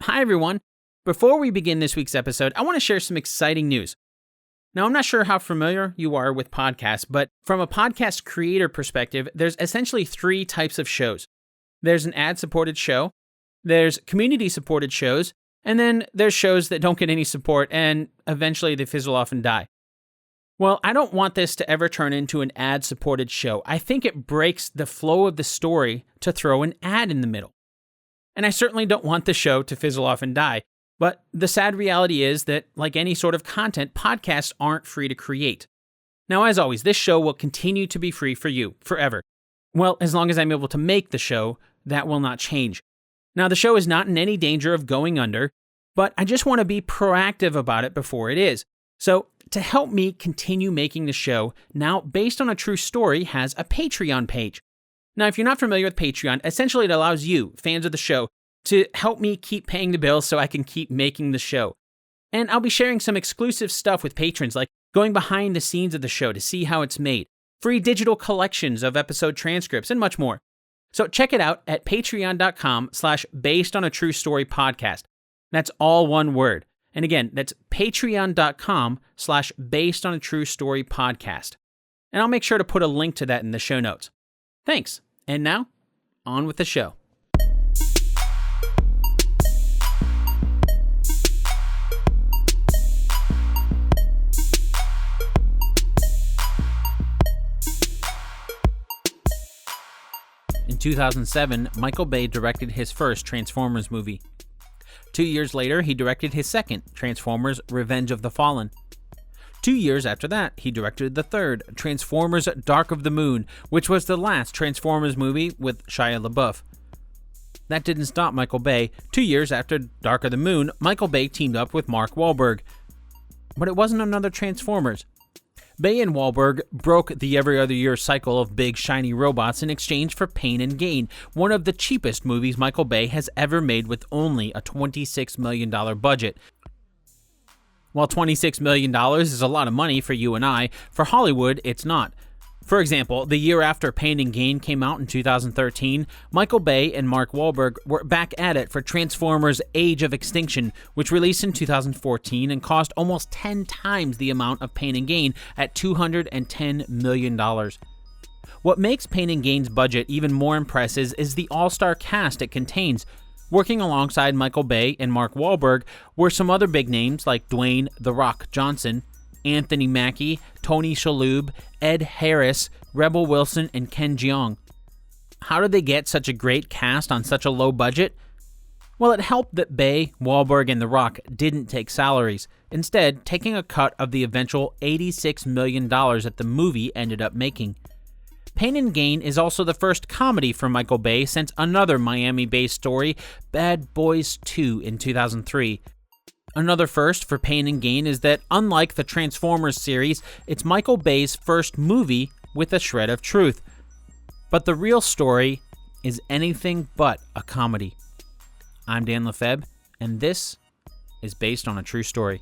Hi everyone. Before we begin this week's episode, I want to share some exciting news. Now, I'm not sure how familiar you are with podcasts, but from a podcast creator perspective, there's essentially three types of shows. There's an ad-supported show, there's community-supported shows, and then there's shows that don't get any support and eventually they fizzle off and die. Well, I don't want this to ever turn into an ad-supported show. I think it breaks the flow of the story to throw an ad in the middle. And I certainly don't want the show to fizzle off and die. But the sad reality is that, like any sort of content, podcasts aren't free to create. Now, as always, this show will continue to be free for you forever. Well, as long as I'm able to make the show, that will not change. Now, the show is not in any danger of going under, but I just want to be proactive about it before it is. So, to help me continue making the show, now Based on a True Story has a Patreon page. Now, if you're not familiar with Patreon, essentially it allows you, fans of the show, to help me keep paying the bills so I can keep making the show. And I'll be sharing some exclusive stuff with patrons, like going behind the scenes of the show to see how it's made, free digital collections of episode transcripts, and much more. So check it out at patreon.com/Based on a True Story podcast. That's all one word. And again, that's patreon.com/Based on a True Story podcast. And I'll make sure to put a link to that in the show notes. Thanks. And now, on with the show. In 2007, Michael Bay directed his first Transformers movie. 2 years later, he directed his second, Transformers: Revenge of the Fallen. 2 years after that, he directed the third, Transformers: Dark of the Moon, which was the last Transformers movie with Shia LaBeouf. That didn't stop Michael Bay. 2 years after Dark of the Moon, Michael Bay teamed up with Mark Wahlberg. But it wasn't another Transformers. Bay and Wahlberg broke the every other year cycle of big shiny robots in exchange for Pain and Gain, one of the cheapest movies Michael Bay has ever made with only a $26 million budget. While $26 million is a lot of money for you and I, for Hollywood it's not. For example, the year after Pain and Gain came out in 2013, Michael Bay and Mark Wahlberg were back at it for Transformers: Age of Extinction, which released in 2014 and cost almost 10 times the amount of Pain and Gain at $210 million. What makes Pain and Gain's budget even more impressive is the all-star cast it contains. Working alongside Michael Bay and Mark Wahlberg were some other big names like Dwayne "The Rock" Johnson, Anthony Mackie, Tony Shalhoub, Ed Harris, Rebel Wilson, and Ken Jeong. How did they get such a great cast on such a low budget? Well, it helped that Bay, Wahlberg, and The Rock didn't take salaries, instead taking a cut of the eventual $86 million that the movie ended up making. Pain and Gain is also the first comedy from Michael Bay since another Miami-based story, Bad Boys 2, in 2003. Another first for Pain and Gain is that, unlike the Transformers series, it's Michael Bay's first movie with a shred of truth. But the real story is anything but a comedy. I'm Dan Lefebvre, and this is Based on a True Story.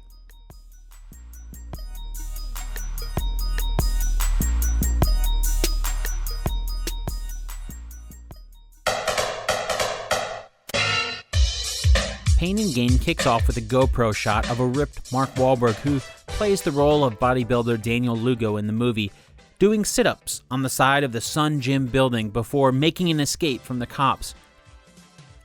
Pain and Gain kicks off with a GoPro shot of a ripped Mark Wahlberg, who plays the role of bodybuilder Daniel Lugo in the movie, doing sit-ups on the side of the Sun Gym building before making an escape from the cops.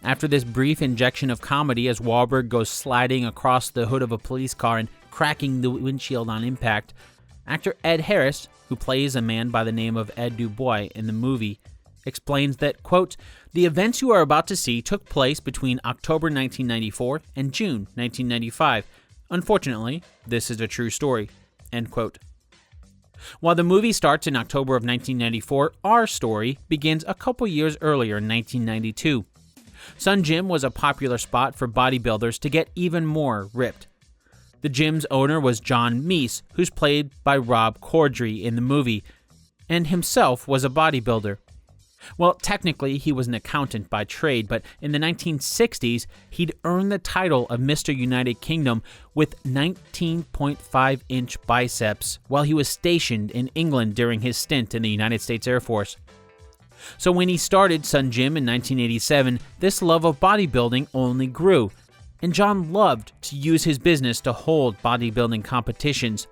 After this brief injection of comedy as Wahlberg goes sliding across the hood of a police car and cracking the windshield on impact, actor Ed Harris, who plays a man by the name of Ed Dubois in the movie, explains that, quote, "The events you are about to see took place between October 1994 and June 1995. Unfortunately, this is a true story," end quote. While the movie starts in October of 1994, our story begins a couple years earlier in 1992. Sun Gym was a popular spot for bodybuilders to get even more ripped. The gym's owner was John Meese, who's played by Rob Corddry in the movie, and himself was a bodybuilder. Well, technically, he was an accountant by trade, but in the 1960s, he'd earned the title of Mr. United Kingdom with 19.5-inch biceps while he was stationed in England during his stint in the United States Air Force. So when he started Sun Gym in 1987, this love of bodybuilding only grew. and John loved to use his business to hold bodybuilding competitions.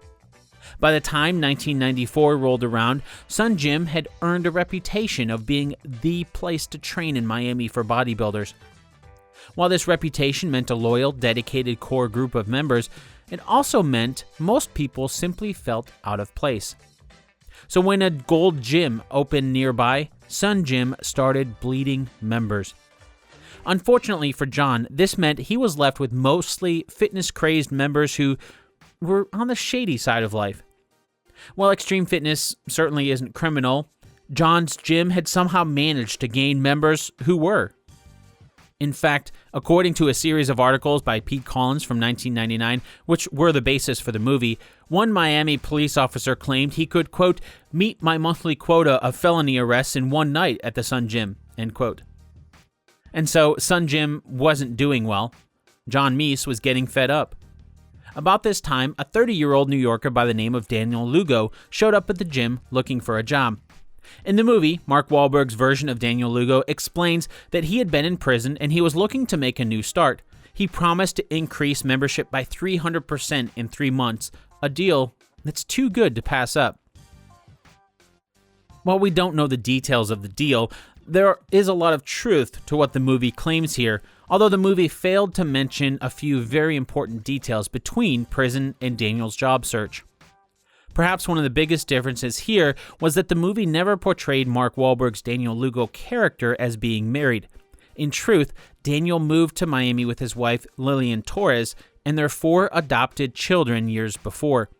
By the time 1994 rolled around, Sun Gym had earned a reputation of being the place to train in Miami for bodybuilders. While this reputation meant a loyal, dedicated core group of members, it also meant most people simply felt out of place. So when a Gold Gym opened nearby, Sun Gym started bleeding members. Unfortunately for John, this meant he was left with mostly fitness-crazed members who were on the shady side of life. While extreme fitness certainly isn't criminal, John's gym had somehow managed to gain members who were. In fact, according to a series of articles by Pete Collins from 1999, which were the basis for the movie, one Miami police officer claimed he could, quote, meet my monthly quota of felony arrests in one night at the Sun Gym, end quote. And so Sun Gym wasn't doing well. John Meese was getting fed up. About this time, a 30-year-old New Yorker by the name of Daniel Lugo showed up at the gym looking for a job. In the movie, Mark Wahlberg's version of Daniel Lugo explains that he had been in prison and he was looking to make a new start. He promised to increase membership by 300% in 3 months, a deal that's too good to pass up. While we don't know the details of the deal, there is a lot of truth to what the movie claims here, although the movie failed to mention a few very important details between prison and Daniel's job search. Perhaps one of the biggest differences here was that the movie never portrayed Mark Wahlberg's Daniel Lugo character as being married. In truth, Daniel moved to Miami with his wife Lillian Torres and their 4 adopted children years before.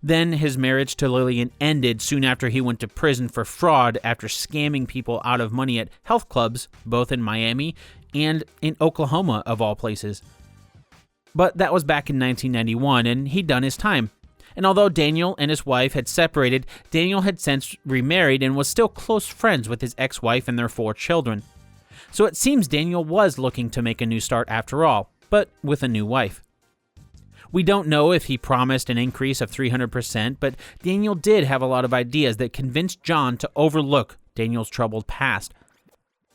Then his marriage to Lillian ended soon after he went to prison for fraud after scamming people out of money at health clubs, both in Miami and in Oklahoma, of all places. But that was back in 1991, and he'd done his time. And although Daniel and his wife had separated, Daniel had since remarried and was still close friends with his ex-wife and their 4 children. So it seems Daniel was looking to make a new start after all, but with a new wife. We don't know if he promised an increase of 300%, but Daniel did have a lot of ideas that convinced John to overlook Daniel's troubled past.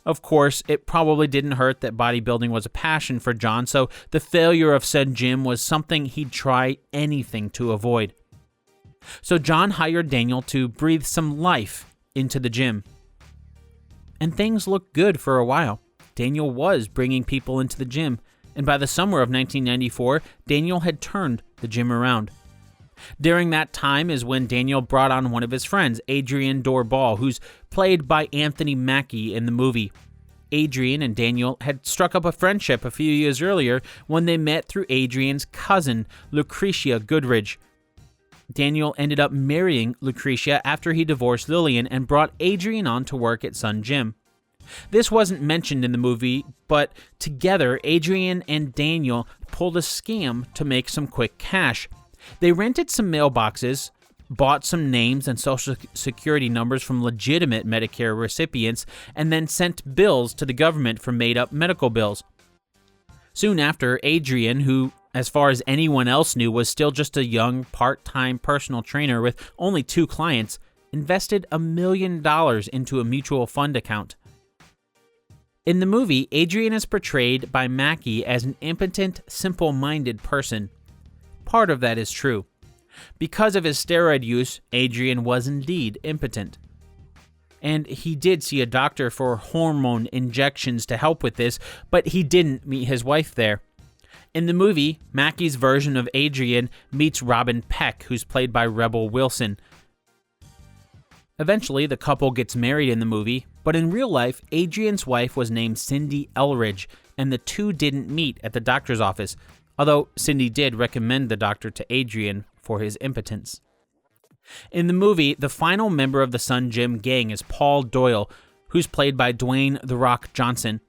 Of course, it probably didn't hurt that bodybuilding was a passion for John, so the failure of said gym was something he'd try anything to avoid. So John hired Daniel to breathe some life into the gym. And things looked good for a while. Daniel was bringing people into the gym, and by the summer of 1994, Daniel had turned the gym around. During that time is when Daniel brought on one of his friends, Adrian Doorball, who's played by Anthony Mackie in the movie. Adrian and Daniel had struck up a friendship a few years earlier when they met through Adrian's cousin, Lucretia Goodridge. Daniel ended up marrying Lucretia after he divorced Lillian and brought Adrian on to work at Sun Gym. This wasn't mentioned in the movie, but together, Adrian and Daniel pulled a scam to make some quick cash. They rented some mailboxes, bought some names and social security numbers from legitimate Medicare recipients, and then sent bills to the government for made-up medical bills. Soon after, Adrian, who, as far as anyone else knew, was still just a young, part-time personal trainer with only 2 clients, invested $1 million into a mutual fund account. In the movie, Adrian is portrayed by Mackie as an impotent, simple-minded person. Part of that is true. Because of his steroid use, Adrian was indeed impotent. And he did see a doctor for hormone injections to help with this, but he didn't meet his wife there. In the movie, Mackie's version of Adrian meets Robin Peck, who's played by Rebel Wilson. Eventually, the couple gets married in the movie, but in real life, Adrian's wife was named Cindy Elridge, and the two didn't meet at the doctor's office, although Cindy did recommend the doctor to Adrian for his impotence. In the movie, the final member of the Sun Gym gang is Paul Doyle, who's played by Dwayne "The Rock" Johnson.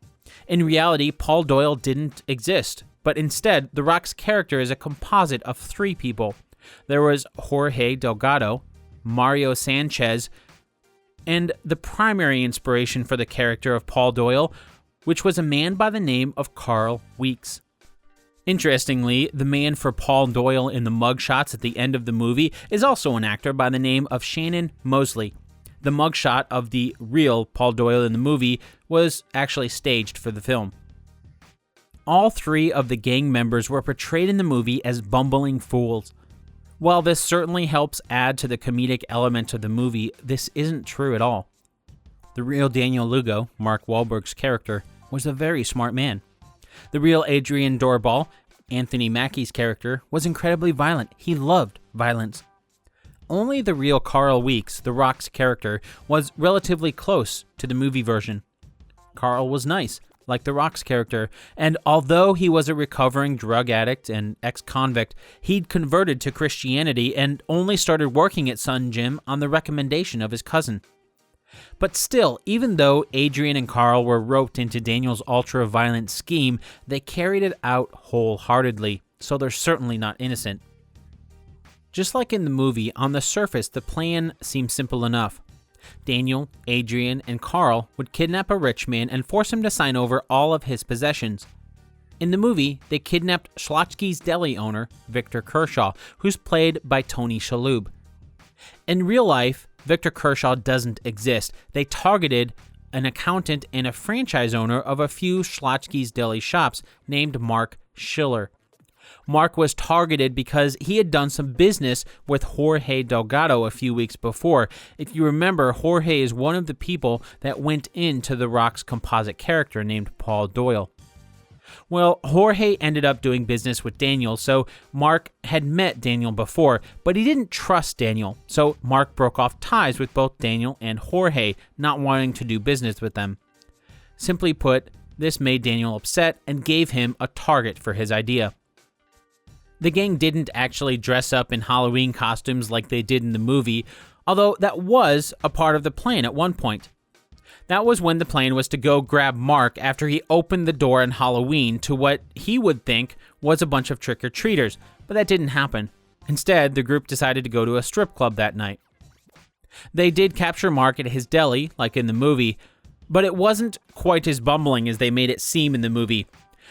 In reality, Paul Doyle didn't exist, but instead, The Rock's character is a composite of 3 people. There was Jorge Delgado, Mario Sanchez, and the primary inspiration for the character of Paul Doyle, which was a man by the name of Carl Weeks. Interestingly, the man for Paul Doyle in the mugshots at the end of the movie is also an actor by the name of Shannon Mosley. The mugshot of the real Paul Doyle in the movie was actually staged for the film. all three of the gang members were portrayed in the movie as bumbling fools. While this certainly helps add to the comedic element of the movie, this isn't true at all. The real Daniel Lugo, Mark Wahlberg's character, was a very smart man. The real Adrian Doorbal, Anthony Mackie's character, was incredibly violent. He loved violence. Only the real Carl Weeks, The Rock's character, was relatively close to the movie version. Carl was nice, like The Rock's character, and although he was a recovering drug addict and ex-convict, he'd converted to Christianity and only started working at Sun Gym on the recommendation of his cousin. But still, even though Adrian and Carl were roped into Daniel's ultra-violent scheme, they carried it out wholeheartedly, so they're certainly not innocent. Just like in the movie, on the surface, the plan seems simple enough. Daniel, Adrian, and Carl would kidnap a rich man and force him to sign over all of his possessions. In the movie, they kidnapped Schlotzsky's deli owner, Victor Kershaw, who's played by Tony Shalhoub. In real life, Victor Kershaw doesn't exist. They targeted an accountant and a franchise owner of a few Schlotzsky's deli shops named Mark Schiller. Mark was targeted because he had done some business with Jorge Delgado a few weeks before. If you remember, Jorge is one of the people that went into The Rock's composite character named Paul Doyle. Well, Jorge ended up doing business with Daniel, so Mark had met Daniel before, but he didn't trust Daniel, so Mark broke off ties with both Daniel and Jorge, not wanting to do business with them. Simply put, this made Daniel upset and gave him a target for his idea. The gang didn't actually dress up in Halloween costumes like they did in the movie, although that was a part of the plan at one point. That was when the plan was to go grab Mark after he opened the door on Halloween to what he would think was a bunch of trick-or-treaters, but that didn't happen. Instead, the group decided to go to a strip club that night. They did capture Mark at his deli, like in the movie, but it wasn't quite as bumbling as they made it seem in the movie.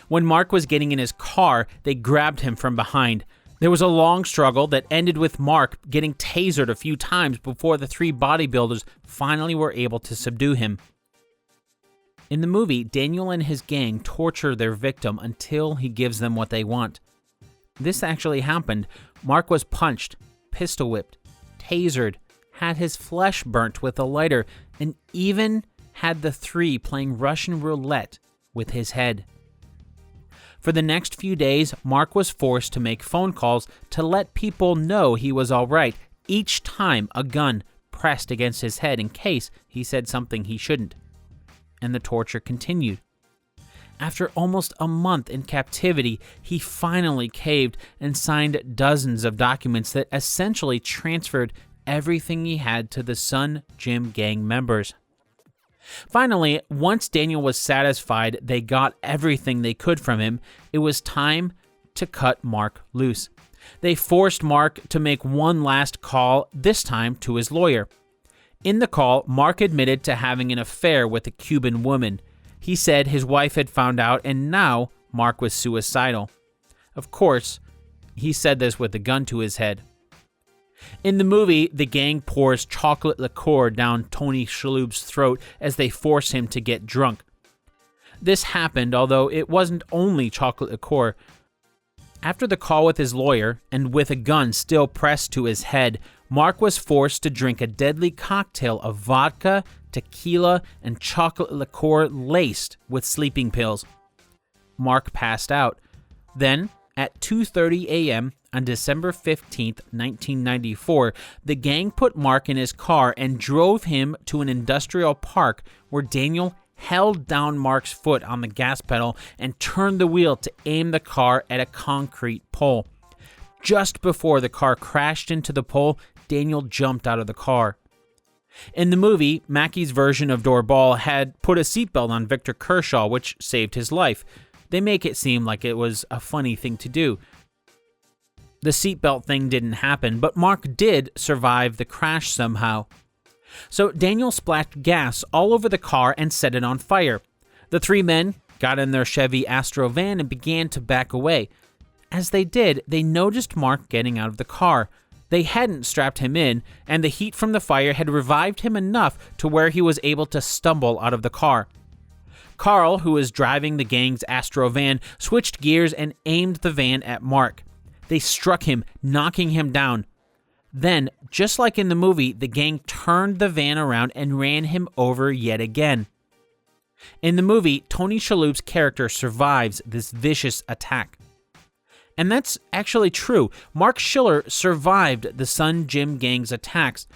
When Mark was getting in his car, they grabbed him from behind. There was a long struggle that ended with Mark getting tasered a few times before the three bodybuilders finally were able to subdue him. In the movie, Daniel and his gang torture their victim until he gives them what they want. This actually happened. Mark was punched, pistol whipped, tasered, had his flesh burnt with a lighter, and even had the three playing Russian roulette with his head. For the next few days, Mark was forced to make phone calls to let people know he was all right, each time a gun pressed against his head in case he said something he shouldn't. And the torture continued. After almost a month in captivity, he finally caved and signed dozens of documents that essentially transferred everything he had to the Sun Gym gang members. Finally, once Daniel was satisfied they got everything they could from him, it was time to cut Mark loose. They forced Mark to make one last call, this time to his lawyer. In the call, Mark admitted to having an affair with a Cuban woman. He said his wife had found out and now Mark was suicidal. Of course, he said this with a gun to his head. In the movie, the gang pours chocolate liqueur down Tony Shalhoub's throat as they force him to get drunk. This happened, although it wasn't only chocolate liqueur. After the call with his lawyer, and with a gun still pressed to his head, Mark was forced to drink a deadly cocktail of vodka, tequila, and chocolate liqueur laced with sleeping pills. Mark passed out. Then, at 2:30 a.m., on December 15, 1994, the gang put Mark in his car and drove him to an industrial park where Daniel held down Mark's foot on the gas pedal and turned the wheel to aim the car at a concrete pole. Just before the car crashed into the pole, Daniel jumped out of the car. In the movie, Mackie's version of Doorbal had put a seatbelt on Victor Kershaw, which saved his life. They make it seem like it was a funny thing to do. The seatbelt thing didn't happen, but Mark did survive the crash somehow. So Daniel splashed gas all over the car and set it on fire. The three men got in their Chevy Astro van and began to back away. As they did, they noticed Mark getting out of the car. They hadn't strapped him in, and the heat from the fire had revived him enough to where he was able to stumble out of the car. Carl, who was driving the gang's Astro van, switched gears and aimed the van at Mark. They struck him, knocking him down. Then, just like in the movie, the gang turned the van around and ran him over yet again. In the movie, Tony Shalhoub's character survives this vicious attack. And that's actually true. Mark Schiller survived the Sun Gym Gang's attacks,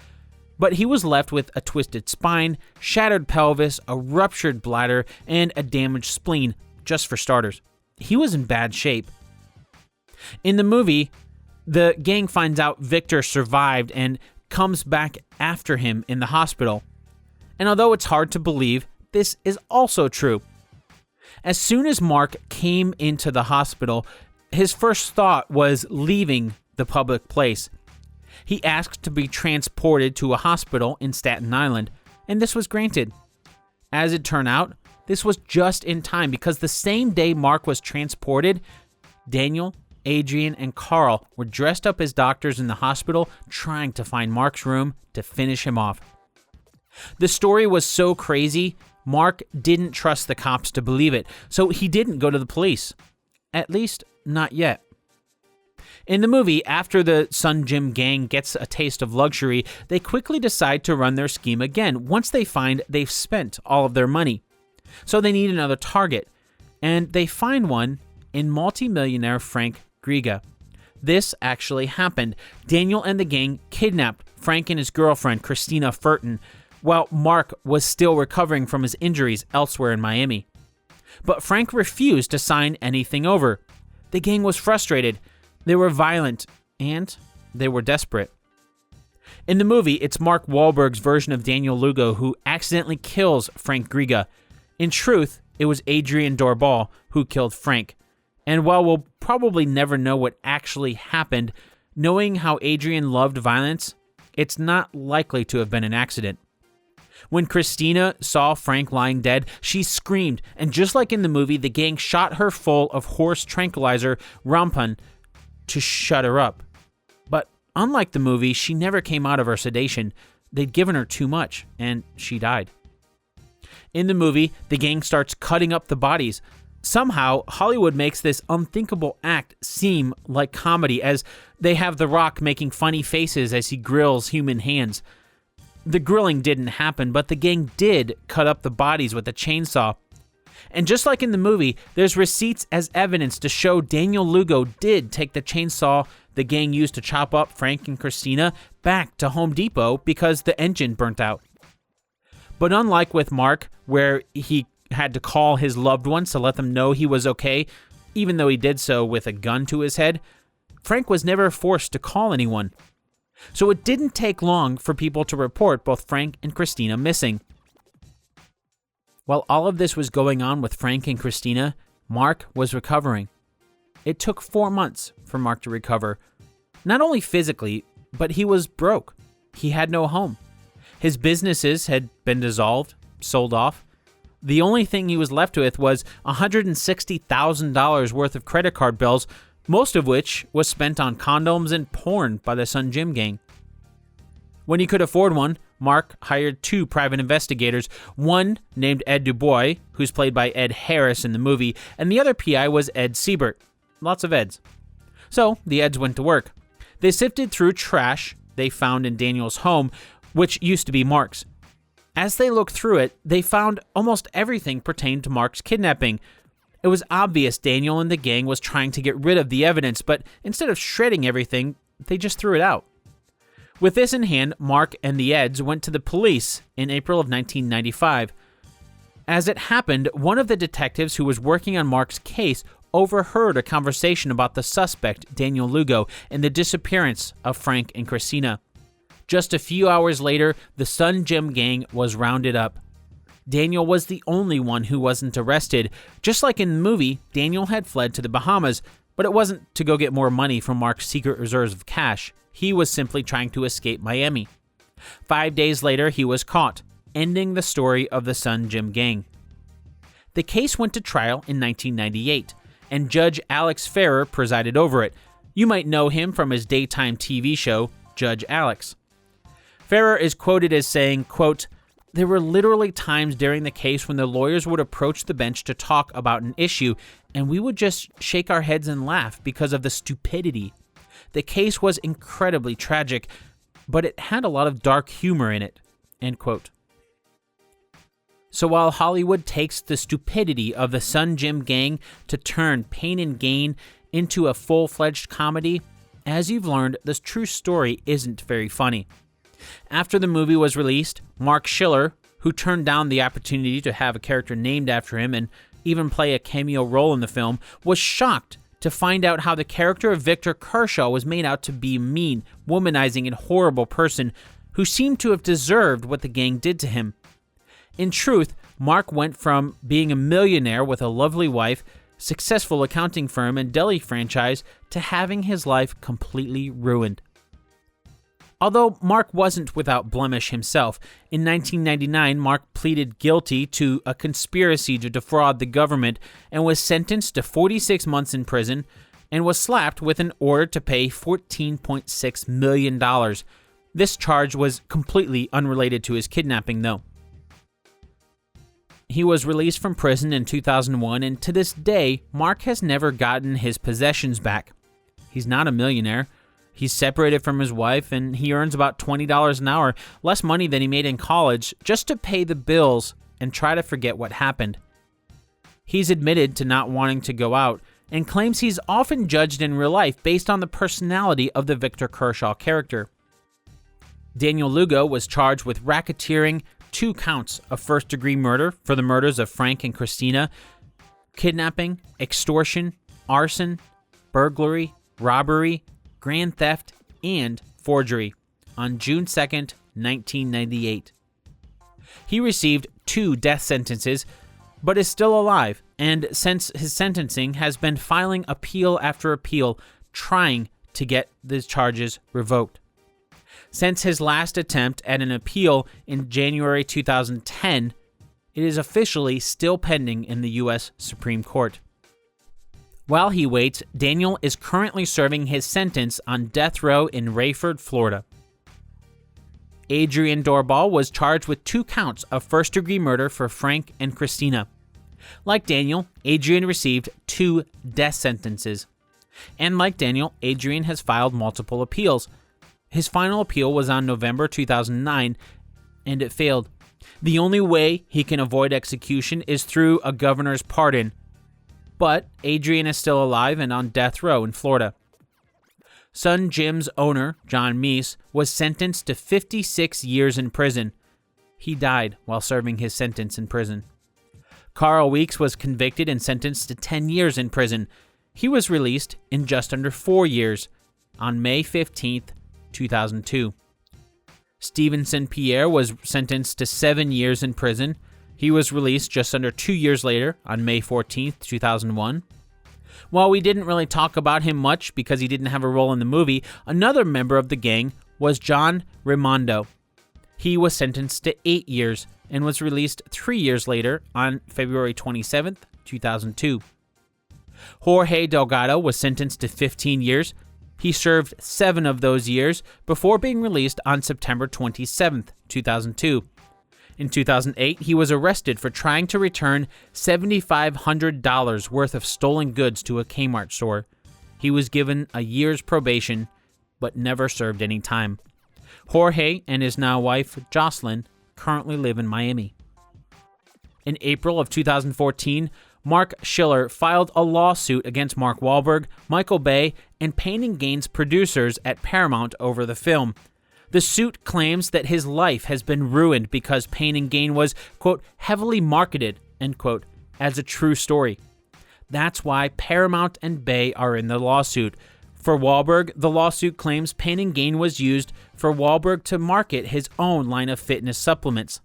but he was left with a twisted spine, shattered pelvis, a ruptured bladder, and a damaged spleen, just for starters. He was in bad shape. In the movie, the gang finds out Victor survived and comes back after him in the hospital. And although it's hard to believe, this is also true. As soon as Mark came into the hospital, his first thought was leaving the public place. He asked to be transported to a hospital in Staten Island, and this was granted. As it turned out, this was just in time because the same day Mark was transported, Daniel, Adrian, and Carl were dressed up as doctors in the hospital trying to find Mark's room to finish him off. The story was so crazy, Mark didn't trust the cops to believe it, so he didn't go to the police. At least, not yet. In the movie, after the Sun Gym Gang gets a taste of luxury, they quickly decide to run their scheme again once they find they've spent all of their money. So they need another target, and they find one in multimillionaire Frank Griga. This actually happened. Daniel and the gang kidnapped Frank and his girlfriend, Christina Furton, while Mark was still recovering from his injuries elsewhere in Miami. But Frank refused to sign anything over. The gang was frustrated. They were violent, and they were desperate. In the movie, it's Mark Wahlberg's version of Daniel Lugo who accidentally kills Frank Griga. In truth, it was Adrian Dorbal who killed Frank. And while we'll probably never know what actually happened, knowing how Adrian loved violence, it's not likely to have been an accident. When Christina saw Frank lying dead, she screamed, and just like in the movie, the gang shot her full of horse tranquilizer Rampan to shut her up. But unlike the movie, she never came out of her sedation. They'd given her too much, and she died. In the movie, the gang starts cutting up the bodies. Somehow, Hollywood makes this unthinkable act seem like comedy, as they have The Rock making funny faces as he grills human hands. The grilling didn't happen, but the gang did cut up the bodies with a chainsaw. And just like in the movie, there's receipts as evidence to show Daniel Lugo did take the chainsaw the gang used to chop up Frank and Christina back to Home Depot because the engine burnt out. But unlike with Mark, where he had to call his loved ones to let them know he was okay, even though he did so with a gun to his head, Frank was never forced to call anyone. So it didn't take long for people to report both Frank and Christina missing. While all of this was going on with Frank and Christina, Mark was recovering. It took 4 months for Mark to recover. Not only physically, but he was broke. He had no home. His businesses had been dissolved, sold off. The only thing he was left with was $160,000 worth of credit card bills, most of which was spent on condoms and porn by the Sun Gym Gang. When he could afford one, Mark hired 2 private investigators, one named Ed Dubois, who's played by Ed Harris in the movie, and the other PI was Ed Siebert. Lots of Eds. So the Eds went to work. They sifted through trash they found in Daniel's home, which used to be Mark's. As they looked through it, they found almost everything pertained to Mark's kidnapping. It was obvious Daniel and the gang was trying to get rid of the evidence, but instead of shredding everything, they just threw it out. With this in hand, Mark and the Eds went to the police in April of 1995. As it happened, one of the detectives who was working on Mark's case overheard a conversation about the suspect, Daniel Lugo, and the disappearance of Frank and Christina. Just a few hours later, the Sun Gym Gang was rounded up. Daniel was the only one who wasn't arrested. Just like in the movie, Daniel had fled to the Bahamas, but it wasn't to go get more money from Mark's secret reserves of cash. He was simply trying to escape Miami. 5 days later, he was caught, ending the story of the Sun Gym Gang. The case went to trial in 1998, and Judge Alex Ferrer presided over it. You might know him from his daytime TV show, Judge Alex. Ferrer is quoted as saying, quote, There were literally times during the case when the lawyers would approach the bench to talk about an issue, and we would just shake our heads and laugh because of the stupidity. The case was incredibly tragic, but it had a lot of dark humor in it." End quote. So while Hollywood takes the stupidity of the Sun Gym gang to turn Pain and Gain into a full-fledged comedy, as you've learned, this true story isn't very funny. After the movie was released, Mark Schiller, who turned down the opportunity to have a character named after him and even play a cameo role in the film, was shocked to find out how the character of Victor Kershaw was made out to be a mean, womanizing, and horrible person who seemed to have deserved what the gang did to him. In truth, Mark went from being a millionaire with a lovely wife, successful accounting firm, and deli franchise to having his life completely ruined. Although Mark wasn't without blemish himself, in 1999 Mark pleaded guilty to a conspiracy to defraud the government and was sentenced to 46 months in prison and was slapped with an order to pay $14.6 million. This charge was completely unrelated to his kidnapping, though. He was released from prison in 2001, and to this day, Mark has never gotten his possessions back. He's not a millionaire. He's separated from his wife, and he earns about $20 an hour, less money than he made in college, just to pay the bills and try to forget what happened. He's admitted to not wanting to go out, and claims he's often judged in real life based on the personality of the Victor Kershaw character. Daniel Lugo was charged with racketeering, 2 counts of first-degree murder for the murders of Frank and Christina, kidnapping, extortion, arson, burglary, robbery, grand theft, and forgery on June 2nd, 1998. He received 2 death sentences, but is still alive, and since his sentencing has been filing appeal after appeal, trying to get the charges revoked. Since his last attempt at an appeal in January 2010, it is officially still pending in the U.S. Supreme Court. While he waits, Daniel is currently serving his sentence on death row in Rayford, Florida. Adrian Doorbal was charged with 2 counts of first-degree murder for Frank and Christina. Like Daniel, Adrian received 2 death sentences. And like Daniel, Adrian has filed multiple appeals. His final appeal was on November 2009, and it failed. The only way he can avoid execution is through a governor's pardon. But Adrian is still alive and on death row in Florida. Sun Gym's owner, John Meese, was sentenced to 56 years in prison. He died while serving his sentence in prison. Carl Weeks was convicted and sentenced to 10 years in prison. He was released in just under 4 years on May 15th, 2002. Stevenson Pierre was sentenced to 7 years in prison. He was released just under 2 years later on May 14th, 2001. While we didn't really talk about him much because he didn't have a role in the movie, another member of the gang was John Raimondo. He was sentenced to 8 years and was released 3 years later on February 27th, 2002. Jorge Delgado was sentenced to 15 years. He served 7 of those years before being released on September 27th, 2002. In 2008, he was arrested for trying to return $7,500 worth of stolen goods to a Kmart store. He was given a year's probation, but never served any time. Jorge and his now wife, Jocelyn, currently live in Miami. In April of 2014, Mark Schiller filed a lawsuit against Mark Wahlberg, Michael Bay, and Pain and Gain's producers at Paramount over the film. The suit claims that his life has been ruined because Pain and Gain was, quote, heavily marketed, end quote, as a true story. That's why Paramount and Bay are in the lawsuit. For Wahlberg, the lawsuit claims Pain and Gain was used for Wahlberg to market his own line of fitness supplements.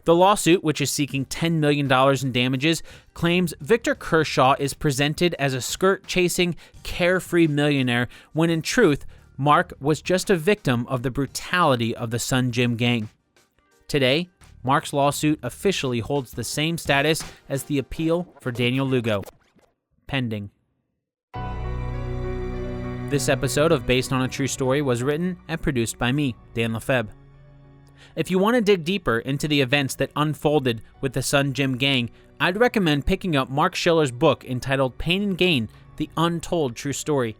The lawsuit, which is seeking $10 million in damages, claims Victor Kershaw is presented as a skirt-chasing, carefree millionaire when in truth, Mark was just a victim of the brutality of the Sun Gym gang. Today, Mark's lawsuit officially holds the same status as the appeal for Daniel Lugo. Pending. This episode of Based on a True Story was written and produced by me, Dan Lefebvre. If you want to dig deeper into the events that unfolded with the Sun Gym gang, I'd recommend picking up Mark Schiller's book entitled Pain and Gain: The Untold True Story.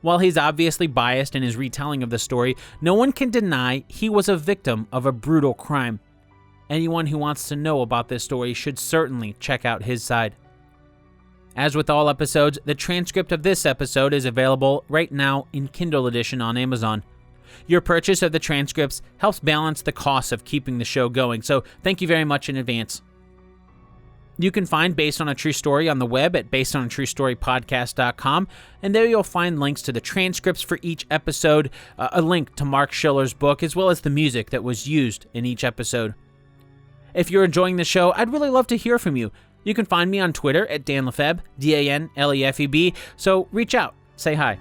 While he's obviously biased in his retelling of the story, no one can deny he was a victim of a brutal crime. Anyone who wants to know about this story should certainly check out his side. As with all episodes, the transcript of this episode is available right now in Kindle edition on Amazon. Your purchase of the transcripts helps balance the costs of keeping the show going, so thank you very much in advance. You can find Based on a True Story on the web at basedonatruestorypodcast.com, and there you'll find links to the transcripts for each episode, a link to Mark Schiller's book, as well as the music that was used in each episode. If you're enjoying the show, I'd really love to hear from you. You can find me on Twitter at Dan Lefebvre, DanLefeb, so reach out, say hi.